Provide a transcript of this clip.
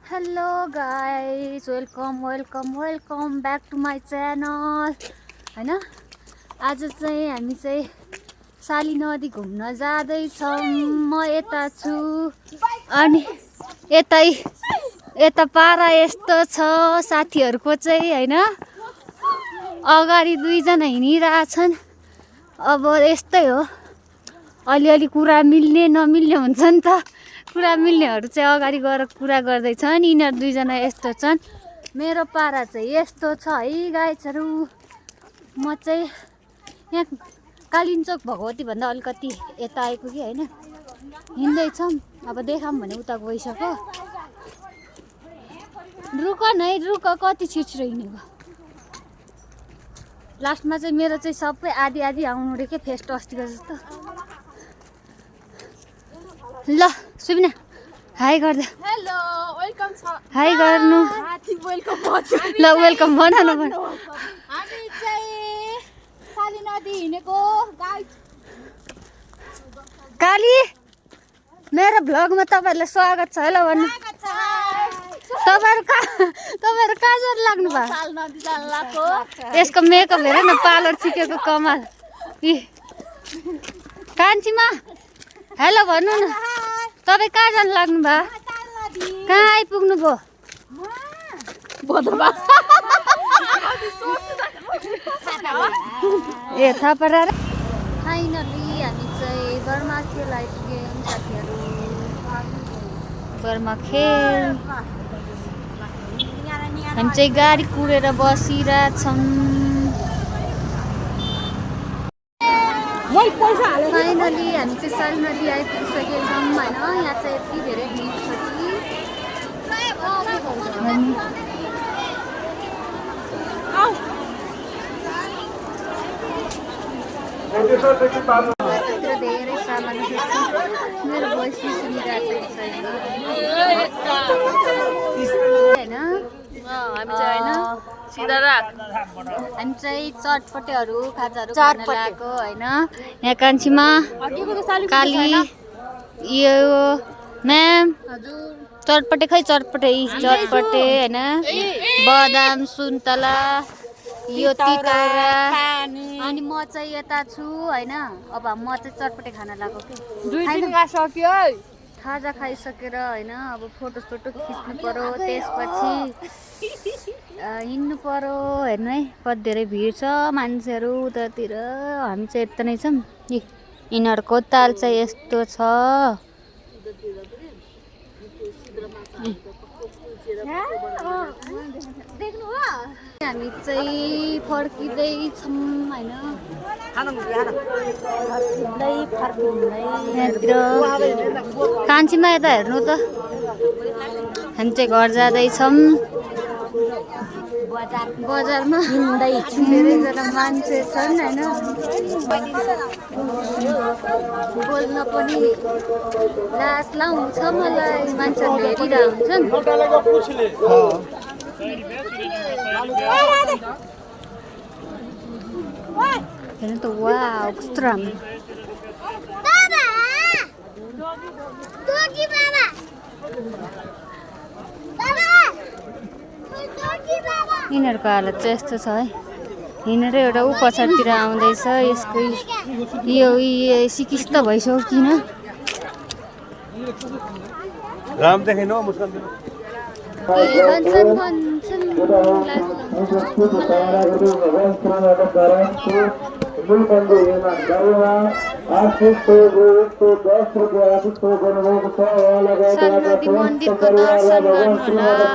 Hello guys, welcome back to my channel हैन। आज चाहिँ हामी चाहिँ साली नदी घुम्न जाँदैछौँ। म यता छु अनि यता पारा यस्तो छ साथीहरूको चाहिँ हैन। अगाडि दुईजना हिँडिरहेछन्। अब यस्तै हो, अलिअलि कुरा मिल्ने नमिल्ने हुन्छ नि त। कुरा मिल्नेहरू चाहिँ अगाडि गएर कुरा गर्दैछन्। यिनीहरू दुईजना यस्तो छन्। मेरो पारा चाहिँ यस्तो छ है गाइजहरू। म चाहिँ यहाँ कालिम्चोक भगवती भन्दा अलिकति यता आइपुगेँ होइन। हिँड्दैछौँ, अब देखाऊँ भने उता गइसक्यो। रुक न है, रुक, कति छिटो हिँडेको। लास्टमा चाहिँ मेरो चाहिँ सबै आधी आउनु रे के फेस्ट अस्तिको जस्तो। ल सुबिना हाई गर्दा। हेलो, वेलकम छ। हाई गर्नु। वेलकम भन्छु। ल वेलकम भन न भन। हामी चाहिँ साली नदी हिँडेको गाइड। काली, मेरो भ्लगमा तपाईँहरूलाई स्वागत छ। ल भन्नु। तपाईँहरू कहाँ जान लाग्नु भयो? साल नदी जान लाग्यो। यसको मेकअप हेर न, पार्लर सिकेको कमाल। कान्छीमा हेलो भन्नु न। तपाईँ कहाँ जान लाग्नु भयो? कहाँ आइपुग्नु भयो? ए थाहा पारा। फाइनली हामी चाहिँ बर्माखेल आइपुग्यौँ साथीहरू। बर्माखेल हामी चाहिँ गाडी कुरेर बसिरहेछौँ। फाइनली हामी चाहिँ साली नदी आइपुगिसकेका छौँ होइन। यहाँ चाहिँ यति धेरै भिड छ कि यतातिर धेरै सामानहरू छ। मेरो भोइस सुनिरहेको छैन होइन। हामी चाहिँ चटपटेहरू खाजाहरू खान लगाएको होइन। यहाँ कान्छीमा काली यो म्याम चटपटे खै चटपटे होइन। बदाम सुन्तला यो तितारा अनि म चाहिँ यता छु होइन। अब म चाहिँ चटपटे खान लाग्यो कि खाजा खाइसकेर होइन। अब फोटो खिच्नु पर्यो, त्यसपछि हिँड्नु पर्यो हेर्नु है। कति धेरै भिड छ मान्छेहरू उतातिर। हामी चाहिँ यता नै छौँ। यिनीहरूको ताल चाहिँ यस्तो छ। हामी चाहिँ फर्किँदैछौँ होइन। कान्छीमा यता हेर्नु त। हामी चाहिँ घर जाँदैछौँ। बजारमा धेरैजना मान्छे छन् होइन। बोल्न पनि लाज लाउँछ मलाई, मान्छेहरूले हेरिरहेको हुन्छन्। हेर्नु त, वाउ कस्तो राम्रो। यिनीहरूको हालत चाहिँ यस्तो छ है। हिँडेर एउटा ऊ पछाडितिर आउँदैछ। यसको यो सिकिस्त भइसक्यो किन। राम देखेन मुस्कान सरनदी मन्दिरको दर्शन गर्नुहोला।